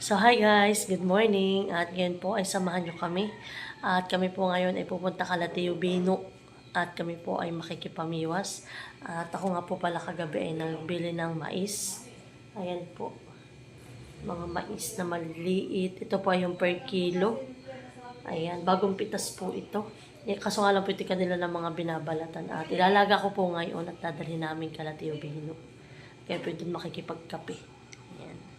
So hi guys, good morning. At ngayon po ay samahan nyo kami. At kami po ngayon ay pupunta Calateo Bino. At kami po ay makikipamiwas. At ako nga po pala kagabi ay nagbili ng mais. Ayan po. Mga mais na maliliit. Ito po ay yung per kilo. Ayan, bagong pitas po ito. Kaso nga lang po ito kanila ng mga binabalatan. At ilalaga ko po ngayon at dadalhin namin Calateo Bino. Kaya po doon makikipagkape. Ayan.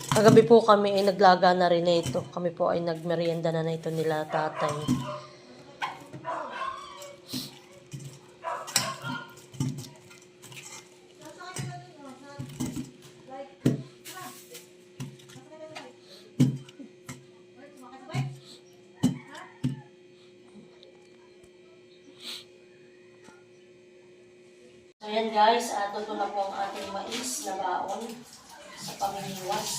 Kagabi po kami ay naglaga na rin na ito. Kami po ay nagmerienda na ito nila tatay. So yan guys, ito na po ang ating mais na baon sa pamimiwas.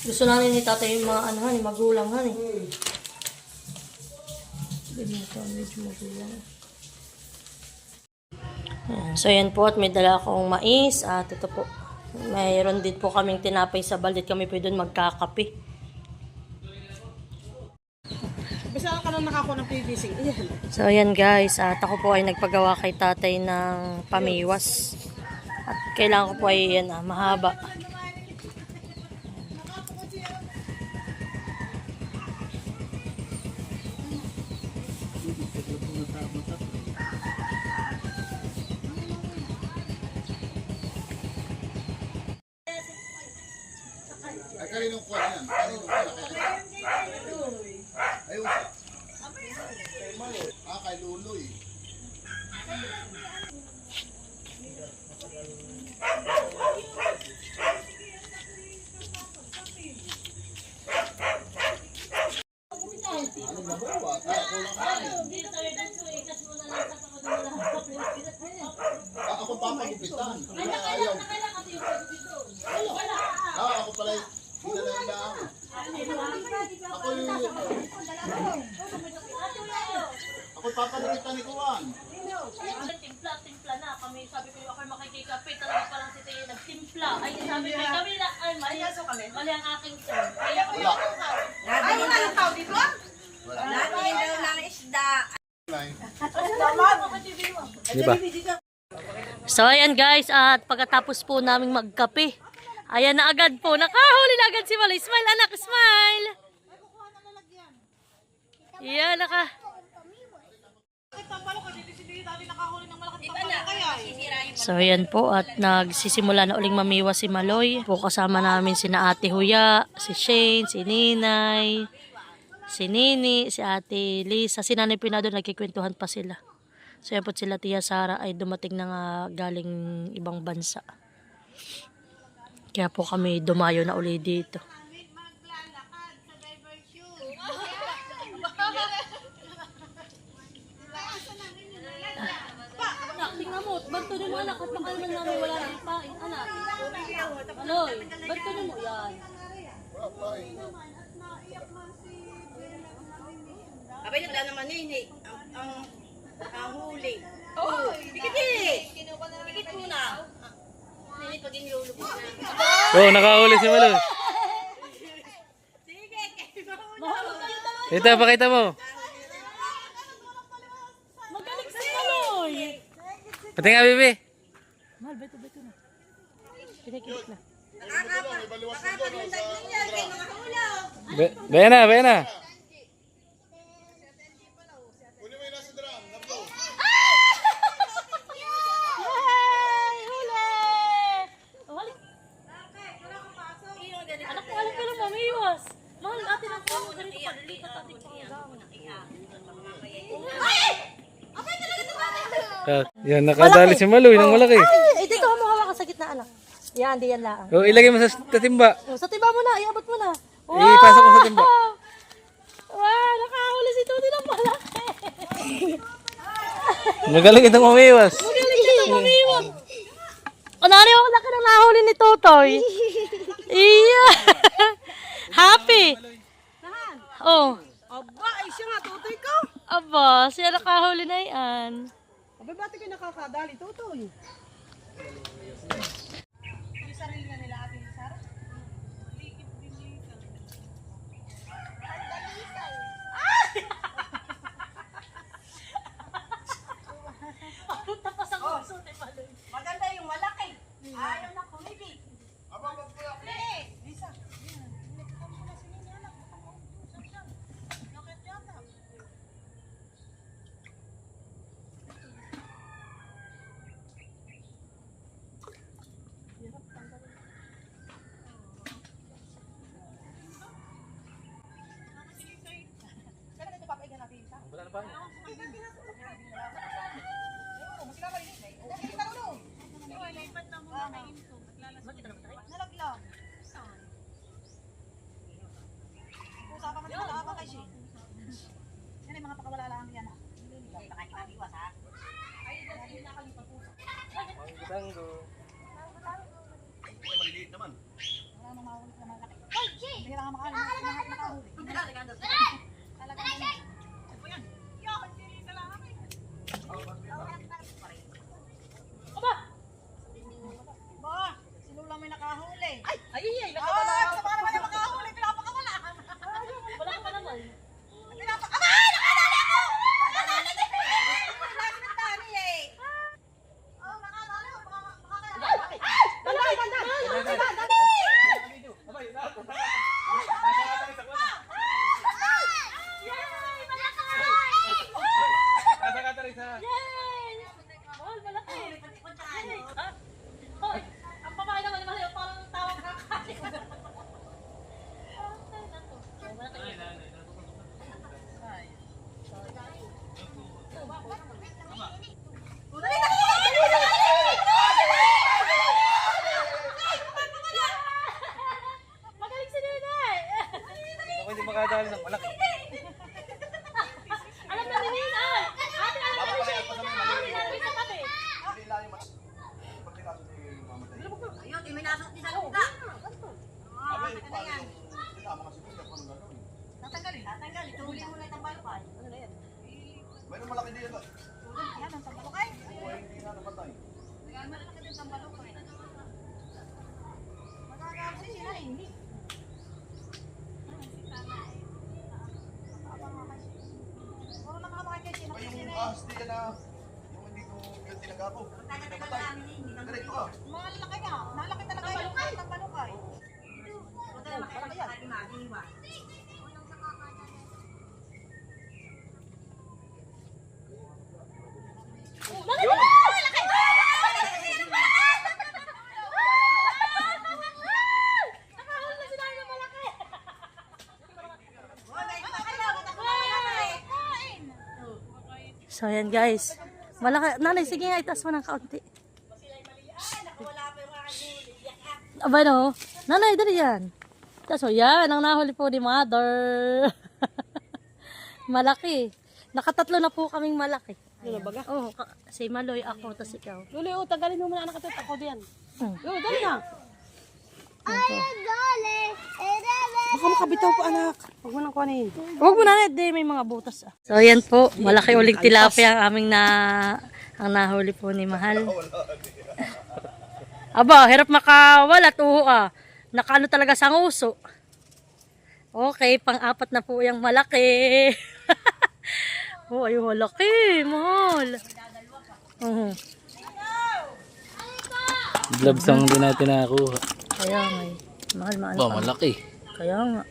Gusto namin ni tatay yung mga ano, magulang han eh. Medyo magulang. Ayan. So yan po at may dala akong mais at ito po. Mayroon din po kaming tinapay sa balde. Kami po doon magkakape. Basta ka lang nakakuha ng PVC. So ayan guys, at ako po ay nagpagawa kay tatay ng pamiwas. At kailangan ko po ay yan, mahaba. Ay, kaninong kuha yan? Kaninong kuha? Ayun. Kay Luloy. Ano ba ba? Ako papagupitan. Ayaw. Ako pala hinalang lang. Ako papagupitan ni Kuwan. Timpla na. Kami sabi ko yung ako makikikape. Talaga parang si Teo nagtimpla. Ay sabi ko kami na. Ay mali ang aking turn. Kaya kami Wala. Ay, wala ng tao dito? Wala. Lagi daw ng isda. Diba? So ayan guys, at pagkatapos po naming magkape, ayan na agad po, nakahuli na agad si Maloy. Smile anak, smile! Yan, So ayan po, at nagsisimula na uling mamiwas si Maloy. Po kasama namin sina Ate Huya, si Shane, si Ninay, si Nini, si Ate Lisa, si Nanay Pinado, nagkikwentuhan pa sila. So yan po sila Tia Sara ay dumating na nga galing ibang bansa. Kaya po kami dumayo na uli dito. Tingnan mo, banto mo anak, at baka naman namin wala nang pain, anak. Maloy, banto mo, yan. Abay, wala naman eh. Ang huli. Oh, dikit. Dikit muna. Nini, pag inilulubog na. Oh, nakahuli si Malo. Sige, mahulog. Ito, pakita mo. Magaling si Maloy. Pati nga, Bibi. Mahal, beto na. Kinikit na. Nakakapaglindag din yan kay mga hulog. Bayan na, bayan na. Kunin mo yung nasa drum. Naplo. Anak ko, alam ka lang, mamiwas. Mahal, ate lang po. Ganito pa, dilikat ating panggawa. Yan, nakadali si Malo, ng malaki. Ay, dito ka mo hawakan sa gitna, anak. Yan, di yan lang. Oh, ilagay mo sa timba. Sa tiba mo na, iabot mo na. Ipasok mo sa timba. Wow, nakahuli si Tuti ng malaki. Magaling itong umiwas. Magaling siya ng umiwan. O, nari ako laki ng nahuli ni Totoy. Iya. Happy. Oh. Aba, ay siya nga, tutoy ko. Aba, siya nakahuli na yan. Abay, ba't kayo nakakadali, Tutoy? Yung sarili na nila ating Sara? Tapos ang uso, di ba? Maganda yung malaki. Ayaw na kumibig. Abang magpula. Lisa. Wala na pa. Nalaglag. Usapan mo na wala pa kay Shin. Yan ay mga pakawala lang yan. Baka iwas ha. Ang gutanggo. Maliliit naman. Wala nang mahuli na malaki. Hindi lang makahuli. Talaga naman. Ba, sino lang may nakahuli? Ay, Ah, sa mga naman yung makahuli, pinapakawala. wala ka naman. Pinapakawala! Nakadali ako! Nakadali ako! Lagi ng tani eh. Oh, nakadali ako. Makakadali. Dali, dali, dali. Yay! Mahal, malaki. Hoy, ang pamahay naman naman yung parang tawag kakain. Magaling si Nenay! Ako hindi makadali ng malaki. Alam na ni Nenay! Ate, alam na ni Shay! Punta ka kami natin sa tabi! Hindi lang yung pag tinasok yung mamatay. Ayun, di may nasok din sa lupa. Abay, paano yung tinama kasi kung paano gagawin? Tatanggalin. Tatanggalin. Tuhuli mo na itang balukay. Ano na yan? Mayroon malaki din ba? Yan, ang tambalukay. O hindi na namatay. Malaki din tambalukay. Magagawa si sila hindi. Puro nakamakay kay sino. Ay, yung ahas din na yung hindi ko yung tinagako. Hindi namatay. Diretso ka. Malaki nga. Nalaki talaga yung tambalukay. Malaki yan. Nakahuli na si Nenay ng malaki! So ayan guys. Malaki. Nanay, sige nga, itaas mo ng kaunti. Aba no. Nanay, dali yan. Itaas mo. Yan, ang nahuli po ni Mother. Malaki. Nakatatlo na po kaming malaki. Ano baga? Oh, si Maloy, ako, tapos ikaw. Luli, tagalin mo muna anak at ako diyan. Hmm. Yo, dali na. Baka makabitaw po anak. Huwag mo nang kuhanin. Huwag mo na, di may mga butas. So ayan po, malaki uling tilapia ang aming ang nahuli po ni Mahal. Aba, hirap makawala, tuho ah. Nakaano talaga sa nguso. Okay, pang-apat na po yung malaki. Oh, ay malaki, Mahal. Gloves ang hindi natin nakakuha. Kaya nga, Mahal, maano Ba, ka. malaki. Kaya nga,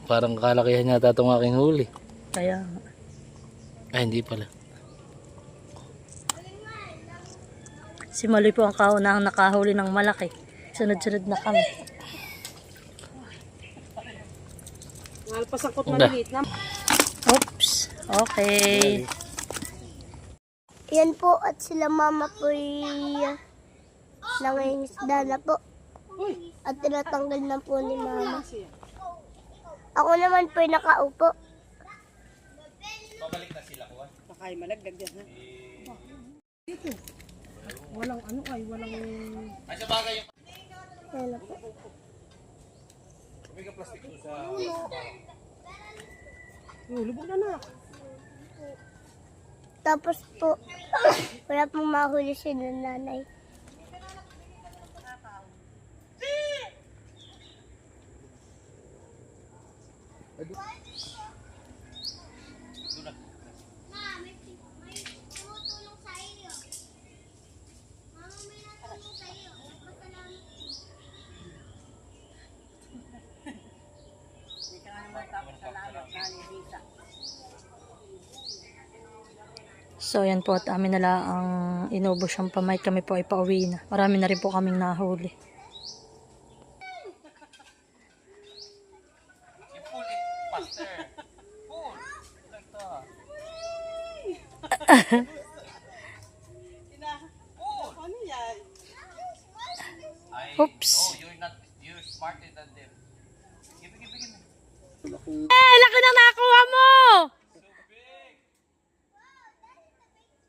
Parang kalakihan yata itong aking huli. kaya nga. Ay, hindi pala. Si Maloy po ang kaunahang nakahuli ng malaki. Sunod-sunod na kami. Nalpasangkot Unda. maliit na. Oops. Okay. Yan po at sila mama po nangingisda na po. At tinatanggal na po ni mama. Ako naman po nakaupo. Baka ay malagdag yan ha. Dito. Walang ano ay, walang... Yan na po. Lubog na na. Tapos po, wala pong mahuli si nanay. So, yan po at amin nala ang inubos yung pamay. Kami po ay pauwi na. Marami na rin po kaming nahuli. Oops. Eh, laki na nakuha mo!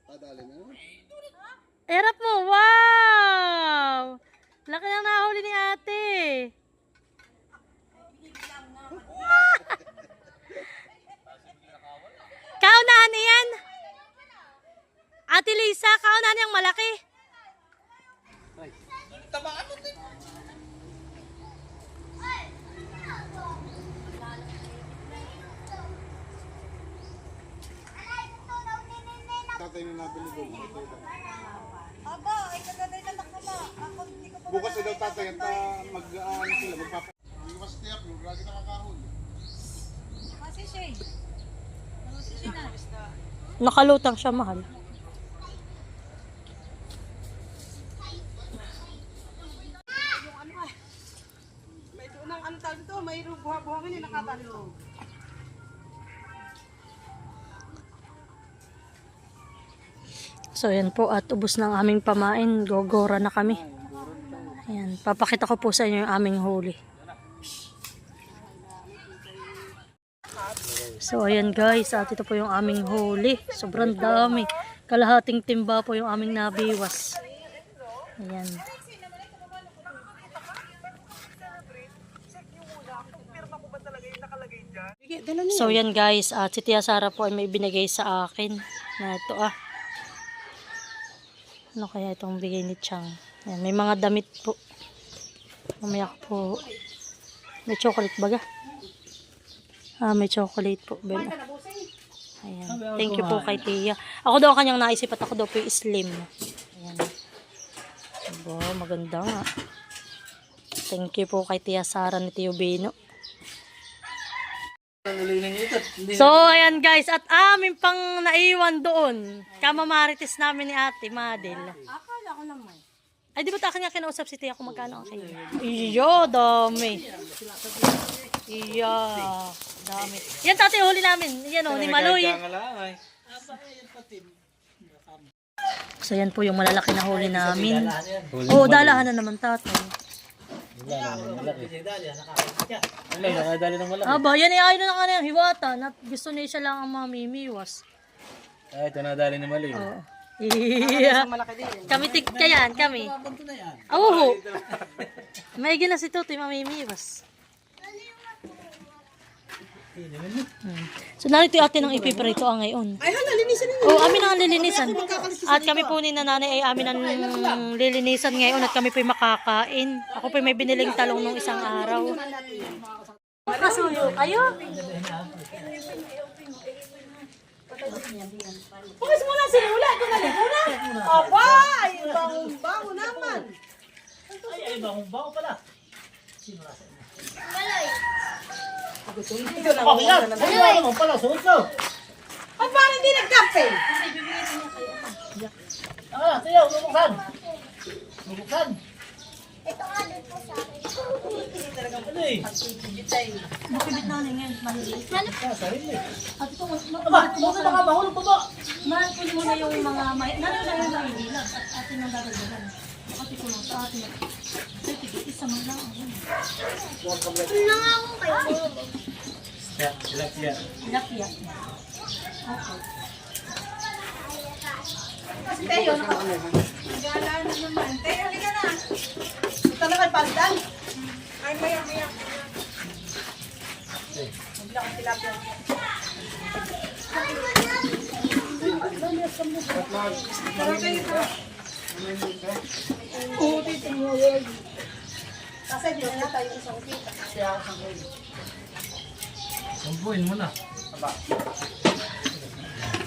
Padali na yun. Erap mo, wow! Laki na nahuli ni ate. Kaunahan niyan? Ate Lisa, kaunahan niyang malaki. Tatay na nabili doon. Aba, ay kagaday na nakama. Ako, hindi ko pa Bukas na daw tatay at mag-ano sila, Bukas tiyak, yung lagi nakakahon. Kasi siya. Kasi siya na. Nakalutang siya, mahal. May doon ang ano tawag ito, may buha-buhangin yung nakatali ito. So, yan po. At ubos ng aming pamain. Gogora na kami. Ayan. Papakita ko po sa inyo yung aming huli. So, ayan guys. At ito po yung aming huli. Sobrang dami. Kalahating timba po yung aming nabiwas. Ayan. So, yan guys. At si Tia Sara po ay may binigay sa akin. Na ito Ano kaya itong bigay ni Chang? Ayan, may mga damit po. Mamaya po. May chocolate baga? May chocolate po. Ben. Ayan. Thank you po kay Tia. Ako daw kanyang naisip at ako daw po yung slim. Ayan. Aba, maganda nga. Thank you po kay Tia Sara ni Tio Bino. So, ayan guys, at amin pang naiwan doon. Kamamarites namin ni Ate Madel. Akala ko naman. Ay, di ba takin nga kinausap si Tia kung magkano ang kayo? Iyo, dami. Iya, dami. Yan, Tate, huli namin. Yan o, ni Maloy. So, yan po yung malalaki na huli namin. Oo, dalahan na naman, Tate. Aba, yan ay ayaw na nga na yung hiwata. Gusto niya siya lang ang mamimiwas. Ay, ito nadali na mali. Oo. Iya. Kami tigka yan, kami. Oo. May gina si Tutoy mamimiwas. So, narito yung atin ang ipiprito ngayon. Ay, hala, linisin ninyo. Oo, amin ang lilinisan. At kami po ni nanay ay amin ang lilinisan ngayon at kami po makakain. Ako po may biniling talong nung isang araw. Kasuyo kayo? Pagkas mo na sinula, ito na muna. Aba, ay bango naman. Ay, bango pala. Maloy. Yan, ay, bango pala, suot na. Ay, parang hindi nagkape. Tiyo, bubuksan. Bubuksan. Ito nga din po sa akin. Ano eh? Makibit na ngayon, mahirap. Sarili. At ito, Aba, bakit nakabahulog pa ba? mahal po muna yung mga nangyayari na hilang at atin ang dadagdagan. Kasi ko lang sa atin. Sige, isa man lang. Ano nga ako kayo? Tilapia. Tilapia. Okay. Teo, nagala na naman. Teo, halika na. Ito na kay Pandan. Ay, maya. Magla kang tilapia. Kasi di na tayo isang kita. Sampuin mo na.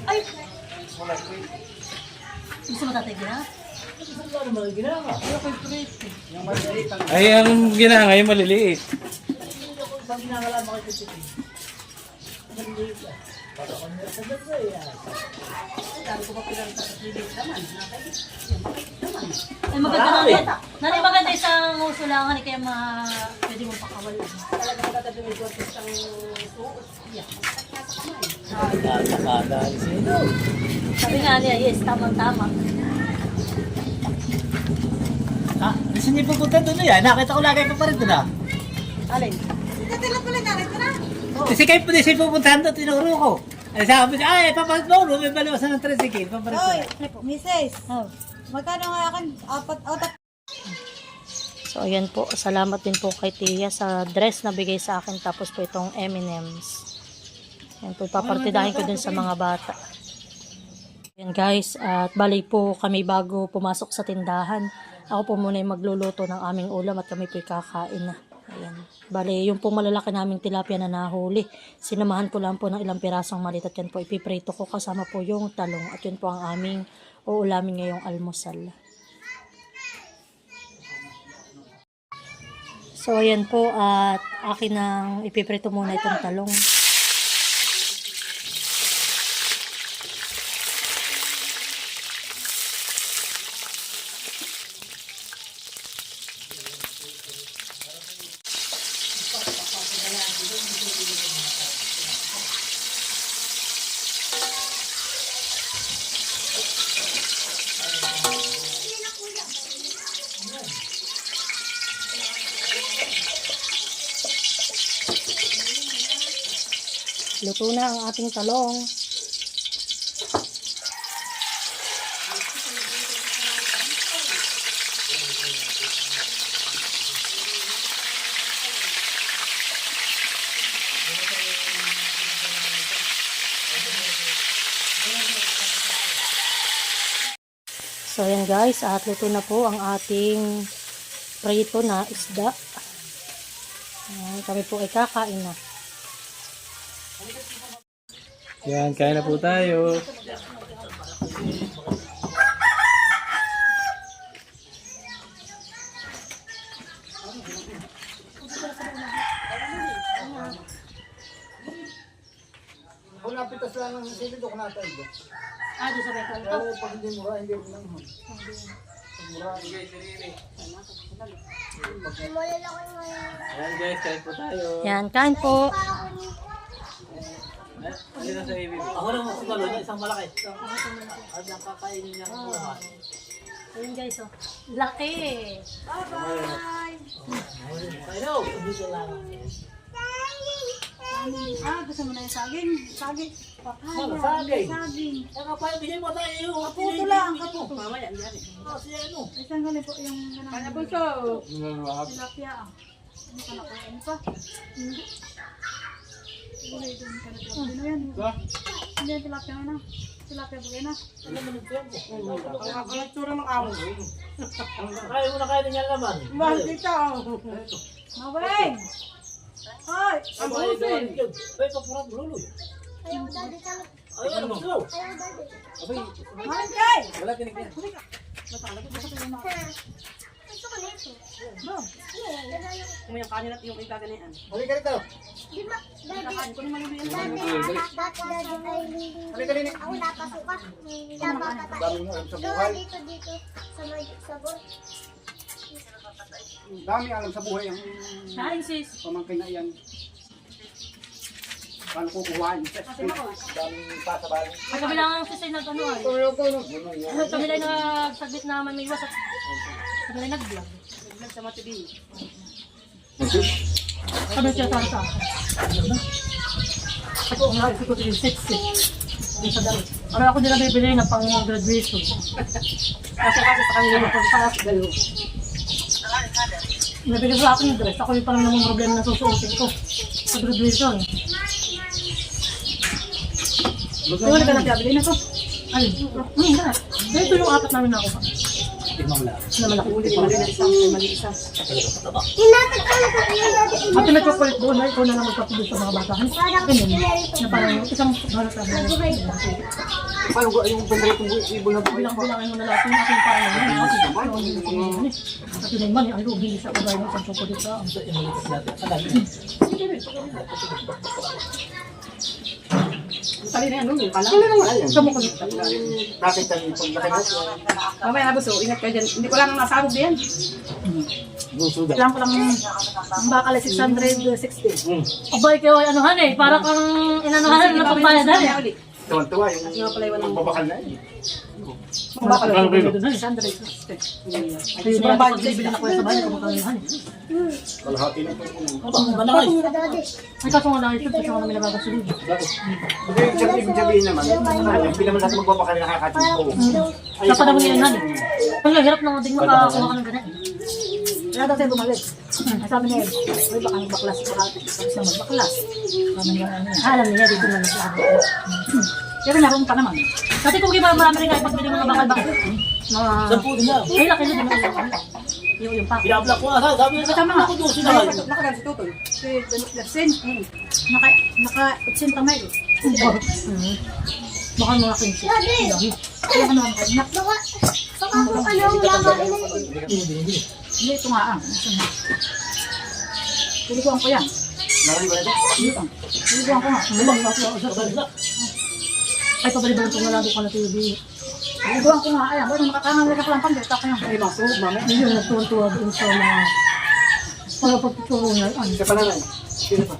Ay! Gusto mo tatay gina? Ano mo ginagawa? Ay, ang ginanga yung maliliit. Pag ginagala mo kayo titin. Maliit ka. Para kung nasa dito eh. Dami ko pa pinagta sa bibig naman. Ay, maganda na. Nani maganda isang usulangan, kaya pwede mo pakawalan. Talaga magtatabi may gorgeous ang suot. Yeah. Nakadali sino. Sabi nga niya, yes, tama-tama. Ah, gusto niyo pupunta doon yan. Nakita ko lagi pa pa rin doon ah. Alin? Natilang ko lang narito na. Kasi kayo po siya pupuntahan doon, tinuro ko. Ay sabi ko, ay papagpaulo, may baliwasan ng tricycle. Papalit Oy, ko. Mrs. Magkano nga akin? Apat, So, ayan po. Salamat din po kay Tia sa dress na bigay sa akin. Tapos po itong M&M's. Ayan po, papartidahin ko dun sa mga bata. Ayan guys, at bali po kami bago pumasok sa tindahan. Ako po muna yung magluluto ng aming ulam at kami po kakain na. Ayan. Bali, yung pong malalaki naming tilapia na nahuli. Sinamahan ko lang po ng ilang pirasong maliit at yan po ipiprito ko kasama po yung talong. At yun po ang aming uulamin ngayong almusal. So, ayan po at akin ang ipiprito muna itong talong. Luto na ang ating talong. So yan guys, at luto na po ang ating prito na isda. Ayan, kami po ay kakain na. Yan, kain na po tayo. Kung napitas lang ng silid ko natin. Ah, doon sa betal to. Pero pag hindi mura, hindi mo lang. Mura. Malalaki ngayon. Yan guys, kain po tayo. Yan, kain po. Ano na sa ibig? Ako na mas galo na isang malaki. At nakakainin niya ang buhay. Ayun guys, oh. Laki. Tayo, dito lang. gusto mo na yung saging? Saging. Ano, saging? Saging. Ang kapay, bigyan mo tayo yung Kaputo lang, kaputo. Mamaya, yan eh. Kasi ano? Isang galing po yung kanya bunso. Tilapia. Ano ka nakain pa? Hindi. Hindi doon ka na tilapia na yan. Hindi yan tilapia na. Tilapia ba na? Alam mo ng tiyan mo. Ang itsura ng amo. Kaya mo na kaya niya naman. Mahal dito. Maweng! Hoy! Ang busin! Ay, kapurang luloy. Ayaw daddy sa Ay, ano mo? Ayaw daddy. Mahal kay! Wala tinig yan. Gusto ko nito. Kumayang kanin at yung igaganian. Halika rito. Di ba, daddy? Kakain ko naman yung Daddy, dati daddy ay Halika rin. ako napasuka. Napapatay. Dami mo alam sa Doon buhay. dito sa may sabon. Dami alam sa buhay ang Kain sis. pamangkin na yan. Paano kukuhaan? Daming pasabali. Ay, kami lang ang sisay na gano'n. Kami lang nagsaglit naman may iwas at kami lang nag-vlog. Naglag sa matibi. Kami siya sa ako ang hali ko 360. Hindi sa dami. Pero ako nila bibili na pang graduation. Kasi sa kanila magpagpakas galo. Nabili ko akin yung dress. Ako yung parang namang problema na susuotin ko sa graduation. Wala ka nagkabili na to. Ay, ito yung apat namin na ako. Na malaki. Hinatid ko na po yun natin. At na chocolate doon, ikaw na lang magpapili sa mga bata. Ganyan, na parang isang balat na Paano ko yung bandera kong ibon na buhay pa? bilang-bilangin mo na lahat yung aking parang naman. At yun naman, ang loob hindi sa kagaya ng isang chocolate sa Tali na yan, no? Yung pala. sa mukha nito. Bakit ang paglaki mo? Mamaya na buso, ingat ka dyan. Hindi ko lang nasabog diyan. Kailangan ko lang ang bakal ay 660. Abay kayo ay anuhan eh. Parang kang inanuhan na pagbayadan eh. Tuwan-tuwa yung magbabakal na yun. Bakal ay 660. Ayun na pag bibili na ko sa bahay, kumakaluhan eh. Kalahati na po. Malaki. Ay kaso nga lang ito, kasi nga namin nagagasulid. Hindi, ibig sabihin naman, hindi naman natin magbabakal na nakakatin po. Sa panahon ngayon han eh. Ang hirap na din makakuha ka ng ganun. Kaya daw tayo bumalik. Sabi niya, ay baka magbaklas ka. Tapos na magbaklas. Sabi niya, Alam niya dito na nagsabi. pero naroon pa naman. Kasi kung iba marami rin kahit pagbili mga bakal-bakal. Mga... Sampu din na. Ay, laki na din yung pack. Pinablock ko nga. Sabi niya, Tama nga. ako doon sila. Nakagal si Tutoy. Si Larsen. Naka-80 mile. Baka mga 15. Kaya ka naman kayo. Baka kung ano ang lamain na yun. Hindi, ito nga ang. Pilikuan ko yan. Nakaliba na ito? Pilikuan ko nga. Ay, pabalibalan ko na lang ko na TV. Pilikuan ko nga. Ayan, bueno, nakakangalaga ko lang pang dito. Kaya ay mga suhog, mama. Yun, nagtuwan-tuwa din sa mga pagpapagtutulungan. Siya pa na lang. Sino pa?